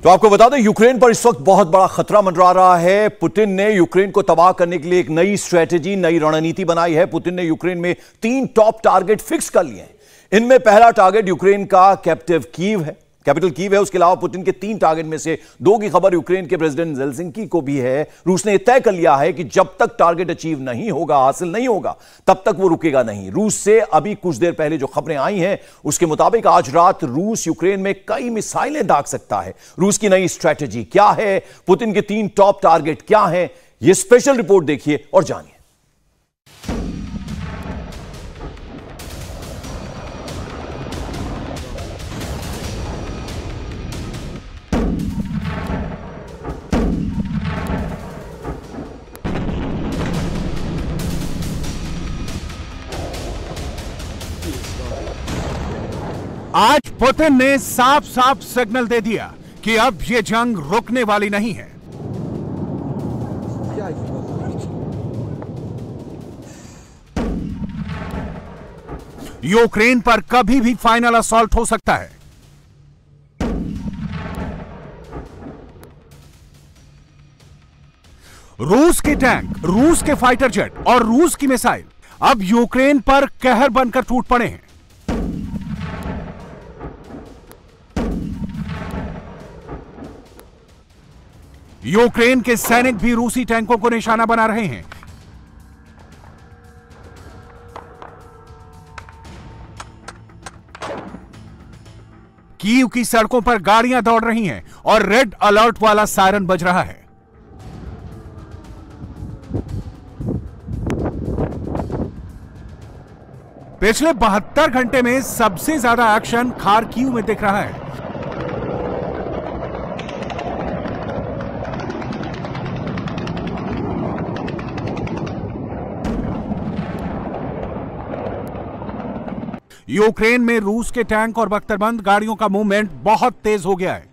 तो आपको बता दें, यूक्रेन पर इस वक्त बहुत बड़ा खतरा मंडरा रहा है। पुतिन ने यूक्रेन को तबाह करने के लिए एक नई स्ट्रेटेजी, नई रणनीति बनाई है। पुतिन ने यूक्रेन में 3 टॉप टारगेट फिक्स कर लिए हैं। इनमें पहला टारगेट यूक्रेन का कैपिटल कीव है। उसके अलावा पुतिन के 3 टारगेट में से 2 की खबर यूक्रेन के प्रेसिडेंट जेलेंस्की को भी है। रूस ने तय कर लिया है कि जब तक टारगेट अचीव नहीं होगा, हासिल नहीं होगा, तब तक वो रुकेगा नहीं। रूस से अभी कुछ देर पहले जो खबरें आई हैं उसके मुताबिक आज रात रूस यूक्रेन में कई मिसाइलें दाग सकता है। रूस की नई स्ट्रैटेजी क्या है, पुतिन के 3 टॉप टारगेट क्या हैं, यह स्पेशल रिपोर्ट देखिए और जानिए। आज पुतिन ने साफ साफ सिग्नल दे दिया कि अब ये जंग रुकने वाली नहीं है। यूक्रेन पर कभी भी फाइनल असॉल्ट हो सकता है। रूस के टैंक, रूस के फाइटर जेट और रूस की मिसाइल अब यूक्रेन पर कहर बनकर टूट पड़े हैं। यूक्रेन के सैनिक भी रूसी टैंकों को निशाना बना रहे हैं। कीव की सड़कों पर गाड़ियां दौड़ रही हैं और रेड अलर्ट वाला सायरन बज रहा है। पिछले 72 घंटे में सबसे ज्यादा एक्शन खार्किव में दिख रहा है। यूक्रेन में रूस के टैंक और बख्तरबंद गाड़ियों का मूवमेंट बहुत तेज हो गया है।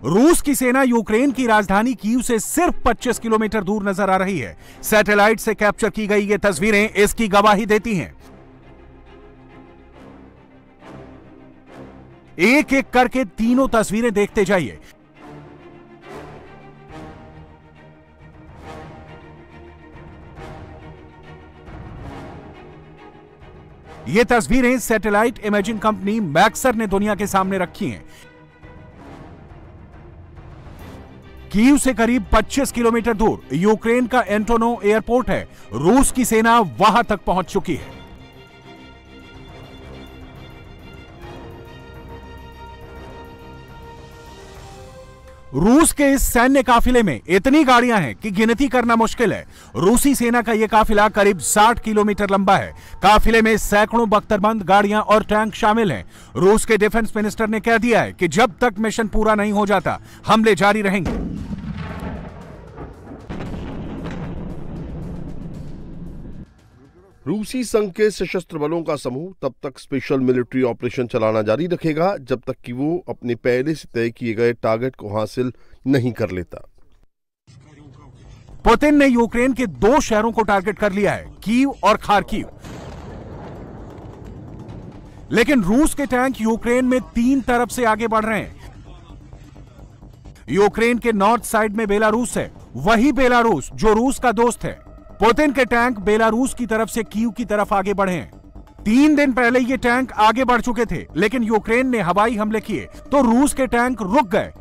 रूस की सेना यूक्रेन की राजधानी कीव से सिर्फ 25 किलोमीटर दूर नजर आ रही है। सैटेलाइट से कैप्चर की गई ये तस्वीरें इसकी गवाही देती हैं। एक एक करके तीनों तस्वीरें देखते जाइए। ये तस्वीरें सैटेलाइट इमेजिंग कंपनी मैक्सर ने दुनिया के सामने रखी हैं। कीव से करीब 25 किलोमीटर दूर यूक्रेन का एंटोनो एयरपोर्ट है। रूस की सेना वहां तक पहुंच चुकी है। रूस के इस सैन्य काफिले में इतनी गाड़ियां हैं कि गिनती करना मुश्किल है। रूसी सेना का यह काफिला करीब 60 किलोमीटर लंबा है। काफिले में सैकड़ों बख्तरबंद गाड़ियां और टैंक शामिल हैं। रूस के डिफेंस मिनिस्टर ने कह दिया है कि जब तक मिशन पूरा नहीं हो जाता, हमले जारी रहेंगे। रूसी संघ के सशस्त्र बलों का समूह तब तक स्पेशल मिलिट्री ऑपरेशन चलाना जारी रखेगा जब तक कि वो अपने पहले से तय किए गए टारगेट को हासिल नहीं कर लेता। पुतिन ने यूक्रेन के 2 शहरों को टारगेट कर लिया है, कीव और खार्किव। लेकिन रूस के टैंक यूक्रेन में 3 तरफ से आगे बढ़ रहे हैं। यूक्रेन के नॉर्थ साइड में बेलारूस है, वही बेलारूस जो रूस का दोस्त है। पुतिन के टैंक बेलारूस की तरफ से कीव की तरफ आगे बढ़े हैं। 3 दिन पहले ये टैंक आगे बढ़ चुके थे, लेकिन यूक्रेन ने हवाई हमले किए तो रूस के टैंक रुक गए।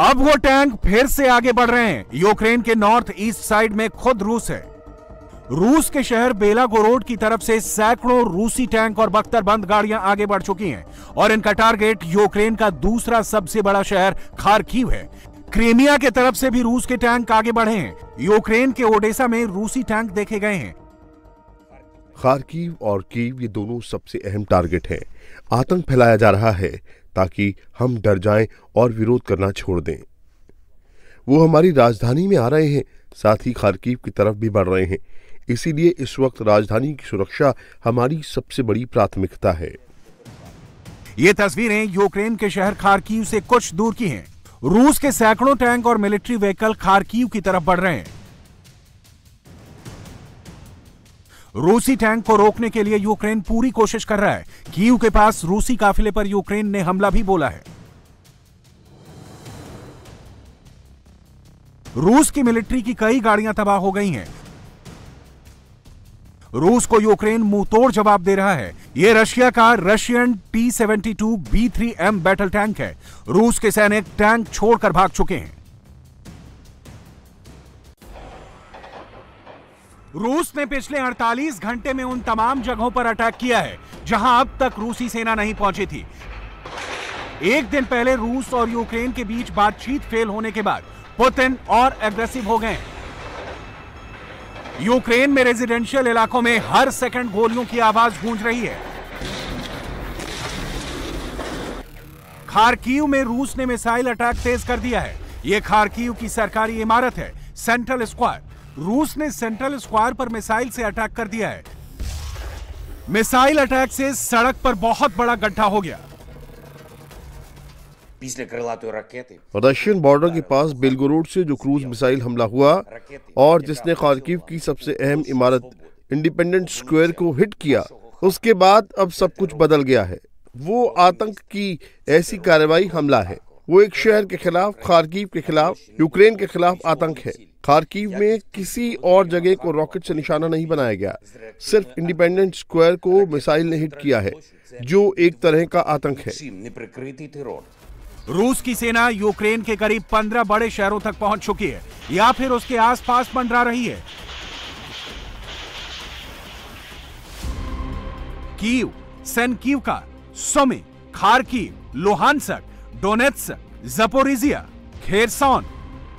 अब वो टैंक फिर से आगे बढ़ रहे हैं। यूक्रेन के नॉर्थ ईस्ट साइड में खुद रूस है। रूस के शहर बेलागोरोड की तरफ से सैकड़ों रूसी टैंक और बख्तरबंद गाड़ियां आगे बढ़ चुकी हैं और इनका टारगेट यूक्रेन का दूसरा सबसे बड़ा शहर खार्किव है। क्रीमिया के तरफ से भी रूस के टैंक आगे बढ़े हैं। यूक्रेन के ओडेसा में रूसी टैंक देखे गए हैं। खार्किव और कीव ये दोनों सबसे अहम टारगेट हैं। आतंक फैलाया जा रहा है ताकि हम डर जाएं और विरोध करना छोड़ दें। वो हमारी राजधानी में आ रहे हैं, साथ ही खार्किव की तरफ भी बढ़ रहे हैं। इसीलिए इस वक्त राजधानी की सुरक्षा हमारी सबसे बड़ी प्राथमिकता है। ये तस्वीरें यूक्रेन के शहर खार्किव से कुछ दूर की हैं। रूस के सैकड़ों टैंक और मिलिट्री व्हीकल खार्किव की तरफ बढ़ रहे हैं। रूसी टैंक को रोकने के लिए यूक्रेन पूरी कोशिश कर रहा है। कीव के पास रूसी काफिले पर यूक्रेन ने हमला भी बोला है। रूस की मिलिट्री की कई गाड़ियां तबाह हो गई हैं। रूस को यूक्रेन मुंहतोड़ जवाब दे रहा है। यह रशिया का रशियन T-72B3M बैटल टैंक है। रूस के सैनिक टैंक छोड़कर भाग चुके हैं। रूस ने पिछले 48 घंटे में उन तमाम जगहों पर अटैक किया है जहां अब तक रूसी सेना नहीं पहुंची थी। एक दिन पहले रूस और यूक्रेन के बीच बातचीत फेल होने के बाद पुतिन और एग्रेसिव हो गए। यूक्रेन में रेजिडेंशियल इलाकों में हर सेकंड गोलियों की आवाज गूंज रही है। खार्किव में रूस ने मिसाइल अटैक तेज कर दिया है। यह खार्किव की सरकारी इमारत है, सेंट्रल स्क्वायर। रूस ने सेंट्रल स्क्वायर पर मिसाइल से अटैक कर दिया है। मिसाइल अटैक से सड़क पर बहुत बड़ा गड्ढा हो गया। रशियन बॉर्डर के पास बेलगोरोड से जो क्रूज मिसाइल हमला हुआ और जिसने खार्किव की सबसे अहम इमारत इंडिपेंडेंट स्क्वायर को हिट किया, उसके बाद अब सब कुछ बदल गया है। वो आतंक की ऐसी कार्रवाई हमला है। वो एक शहर के खिलाफ, खार्किव के खिलाफ, यूक्रेन के खिलाफ आतंक है। खार्किव में किसी और जगह को रॉकेट से निशाना नहीं बनाया गया, सिर्फ इंडिपेंडेंट स्क्वायर को मिसाइल ने हिट किया है, जो एक तरह का आतंक है। रूस की सेना यूक्रेन के करीब 15 बड़े शहरों तक पहुंच चुकी है या फिर उसके आसपास मंडरा रही है। Kyiv, Senkivka, Sumy, Kharkiv, Luhansk, Donetsk, Zaporizhzhia, Kherson,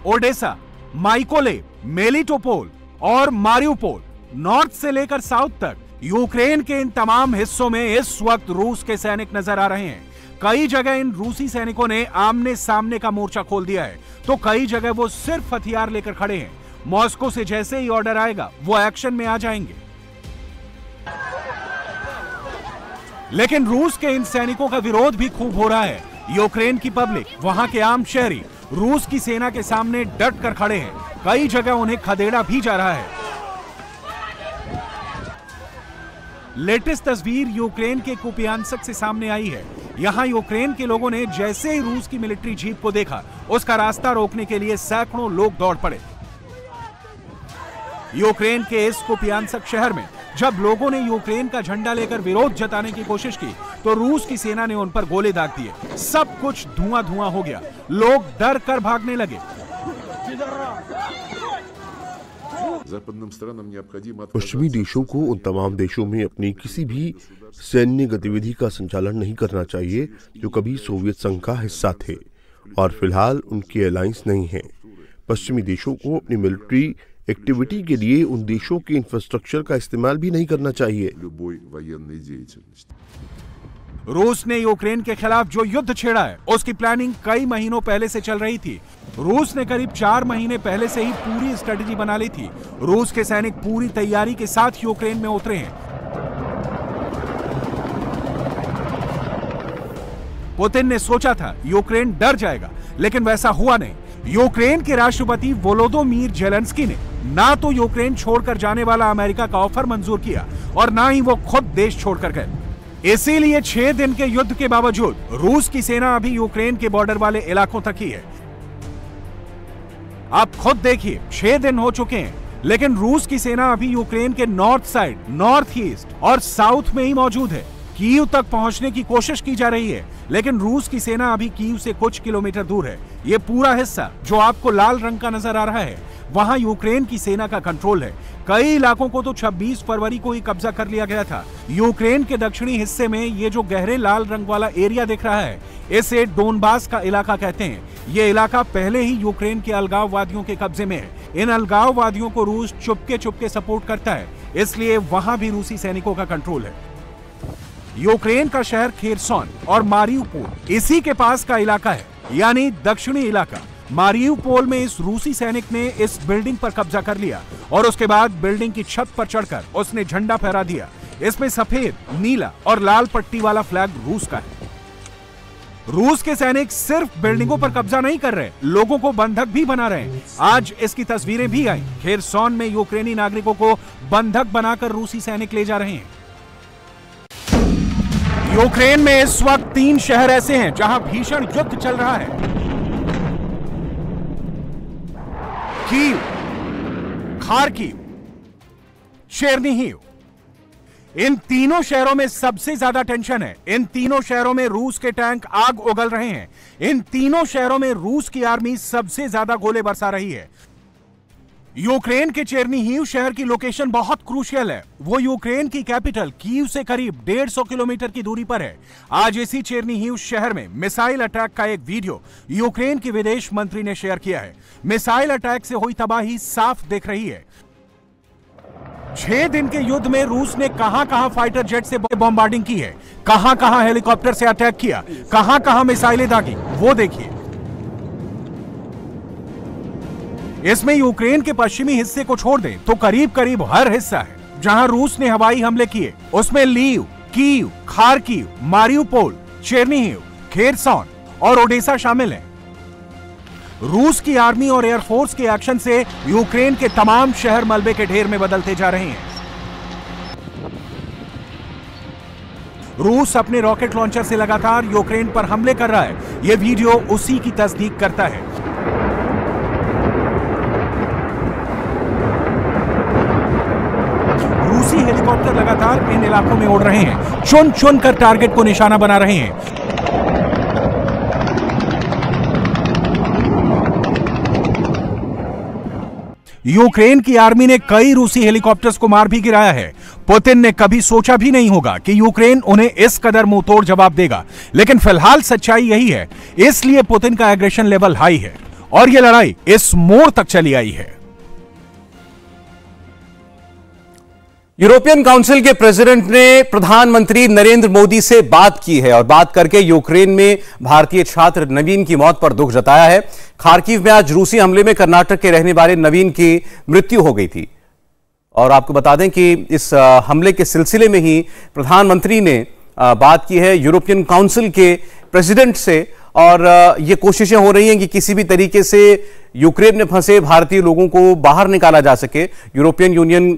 Odesa, Mykolaiv, Melitopol और मारिउपोल, नॉर्थ से लेकर साउथ तक यूक्रेन के इन तमाम हिस्सों में इस वक्त रूस के सैनिक नजर आ रहे हैं। कई जगह इन रूसी सैनिकों ने आमने सामने का मोर्चा खोल दिया है, तो कई जगह वो सिर्फ हथियार लेकर खड़े हैं। मॉस्को से जैसे ही ऑर्डर आएगा वो एक्शन में आ जाएंगे। लेकिन रूस के इन सैनिकों का विरोध भी खूब हो रहा है। यूक्रेन की पब्लिक, वहां के आम शहरी रूस की सेना के सामने डट कर खड़े हैं। कई जगह उन्हें खदेड़ा भी जा रहा है। लेटेस्ट तस्वीर यूक्रेन के कुपियांस्क से सामने आई है। यहां यूक्रेन के लोगों ने जैसे ही रूस की मिलिट्री जीप को देखा, उसका रास्ता रोकने के लिए सैकड़ों लोग दौड़ पड़े। यूक्रेन के इस कुपियांस्क शहर में जब लोगों ने यूक्रेन का झंडा लेकर विरोध जताने की कोशिश की, तो रूस की सेना ने उन पर गोले दाग दिए। सब कुछ धुआं धुआं हो गया। लोग डर कर भागने लगे। पश्चिमी देशों को उन तमाम देशों में अपनी किसी भी सैन्य गतिविधि का संचालन नहीं करना चाहिए जो कभी सोवियत संघ का हिस्सा थे और फिलहाल उनके अलायंस नहीं हैं। पश्चिमी देशों को अपनी मिलिट्री एक्टिविटी के लिए उन देशों के इंफ्रास्ट्रक्चर का इस्तेमाल भी नहीं करना चाहिए। रूस ने यूक्रेन के खिलाफ जो युद्ध छेड़ा है, उसकी प्लानिंग कई महीनों पहले से चल रही थी। रूस ने करीब 4 महीने पहले से ही पूरी स्ट्रेटेजी बना ली थी। रूस के सैनिक पूरी तैयारी के साथ यूक्रेन में उतरे हैं। पुतिन ने सोचा था यूक्रेन डर जाएगा, लेकिन वैसा हुआ नहीं। यूक्रेन के राष्ट्रपति वोलोदोमीर ज़ेलेंस्की ने ना तो यूक्रेन छोड़कर जाने वाला अमेरिका का ऑफर मंजूर किया और ना ही वो खुद देश छोड़कर गए। इसीलिए 6 दिन के युद्ध के बावजूद रूस की सेना अभी यूक्रेन के बॉर्डर वाले इलाकों तक ही है। आप खुद देखिए, 6 दिन हो चुके हैं, लेकिन रूस की सेना अभी यूक्रेन के नॉर्थ साइड, नॉर्थ ईस्ट और साउथ में ही मौजूद है। कीव तक पहुंचने की कोशिश की जा रही है, लेकिन रूस की सेना अभी कीव से कुछ किलोमीटर दूर है। यह पूरा हिस्सा जो आपको लाल रंग का नजर आ रहा है, वहां यूक्रेन की सेना का कंट्रोल है। कई इलाकों को तो 26 फरवरी को ही कब्जा कर लिया गया था। यूक्रेन के दक्षिणी हिस्से में ये जो गहरे लाल रंग वाला एरिया दिख रहा है, इसे डोनबास का इलाका कहते हैं। ये इलाका पहले ही यूक्रेन के अलगाववादियों के कब्जे में है। इन अलगाववादियों को रूस चुपके चुपके सपोर्ट करता है, इसलिए वहां भी रूसी सैनिकों का कंट्रोल है। यूक्रेन का शहर खेरसॉन और मारिउपोल इसी के पास का इलाका है, यानी दक्षिणी इलाका। मारिउपोल में इस रूसी सैनिक ने इस बिल्डिंग पर कब्जा कर लिया और उसके बाद बिल्डिंग की छत पर चढ़कर उसने झंडा फहरा दिया। इसमें सफेद, नीला और लाल पट्टी वाला फ्लैग रूस का है। रूस के सैनिक सिर्फ बिल्डिंगों पर कब्जा नहीं कर रहे, लोगों को बंधक भी बना रहे हैं। आज इसकी तस्वीरें भी आई। खेरसॉन में यूक्रेनी नागरिकों को बंधक बनाकर रूसी सैनिक ले जा रहे हैं। यूक्रेन में इस वक्त 3 शहर ऐसे हैं जहां भीषण युद्ध चल रहा है। Kyiv, Kharkiv, Chernihiv. इन तीनों शहरों में सबसे ज्यादा टेंशन है। इन तीनों शहरों में रूस के टैंक आग उगल रहे हैं। इन तीनों शहरों में रूस की आर्मी सबसे ज्यादा गोले बरसा रही है। यूक्रेन के चेर्निहिव शहर की लोकेशन बहुत क्रूशियल है। वो यूक्रेन की कैपिटल कीव से करीब 150 किलोमीटर की दूरी पर है। आज इसी चेर्निहिव शहर में मिसाइल अटैक का एक वीडियो यूक्रेन के विदेश मंत्री ने शेयर किया है। मिसाइल अटैक से हुई तबाही साफ दिख रही है। 6 दिन के युद्ध में रूस ने कहां-कहां फाइटर जेट से बॉम्बार्डिंग की है, कहां-कहां हेलीकॉप्टर से अटैक किया, कहां-कहां मिसाइलें दागी, वो देखिए। इसमें यूक्रेन के पश्चिमी हिस्से को छोड़ दें तो करीब करीब हर हिस्सा है जहां रूस ने हवाई हमले किए। उसमें leave, Kyiv, Kharkiv, Mariupol, Chernihiv, Kherson और ओडेसा शामिल हैं। रूस की आर्मी और एयरफोर्स के एक्शन से यूक्रेन के तमाम शहर मलबे के ढेर में बदलते जा रहे हैं। रूस अपने रॉकेट लॉन्चर से लगातार यूक्रेन पर हमले कर रहा है। यह वीडियो उसी की तस्दीक करता है। रूसी हेलीकॉप्टर लगातार इन इलाकों में उड़ रहे हैं, चुन चुन कर टारगेट को निशाना बना रहे हैं। यूक्रेन की आर्मी ने कई रूसी हेलीकॉप्टर्स को मार भी गिराया है। पुतिन ने कभी सोचा भी नहीं होगा कि यूक्रेन उन्हें इस कदर मुंहतोड़ जवाब देगा, लेकिन फिलहाल सच्चाई यही है। इसलिए पुतिन का एग्रेशन लेवल हाई है और यह लड़ाई इस मोड़ तक चली आई है। यूरोपियन काउंसिल के प्रेसिडेंट ने प्रधानमंत्री नरेंद्र मोदी से बात की है और बात करके यूक्रेन में भारतीय छात्र नवीन की मौत पर दुख जताया है। खार्किव में आज रूसी हमले में कर्नाटक के रहने वाले नवीन की मृत्यु हो गई थी और आपको बता दें कि इस हमले के सिलसिले में ही प्रधानमंत्री ने बात की है यूरोपियन काउंसिल के प्रेसिडेंट से और ये कोशिशें हो रही हैं कि किसी भी तरीके से यूक्रेन में फंसे भारतीय लोगों को बाहर निकाला जा सके। यूरोपियन यूनियन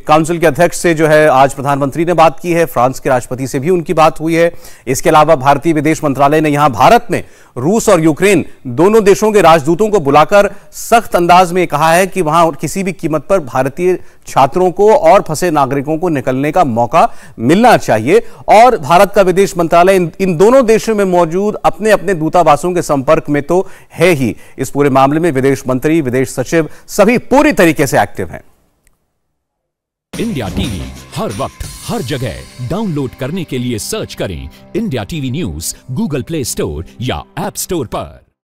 काउंसिल के अध्यक्ष से जो है आज प्रधानमंत्री ने बात की है। फ्रांस के राष्ट्रपति से भी उनकी बात हुई है। इसके अलावा भारतीय विदेश मंत्रालय ने यहां भारत में रूस और यूक्रेन दोनों देशों के राजदूतों को बुलाकर सख्त अंदाज में कहा है कि वहां किसी भी कीमत पर भारतीय छात्रों को और फंसे नागरिकों को निकलने का मौका मिलना चाहिए। और भारत का विदेश मंत्रालय इन दोनों देशों में मौजूद अपने अपने दूतावासों के संपर्क में तो है ही। इस पूरे मामले में विदेश मंत्री, विदेश सचिव सभी पूरी तरीके से एक्टिव हैं। इंडिया टीवी हर वक्त हर जगह डाउनलोड करने के लिए सर्च करें India TV news Google play store या ऐप स्टोर पर।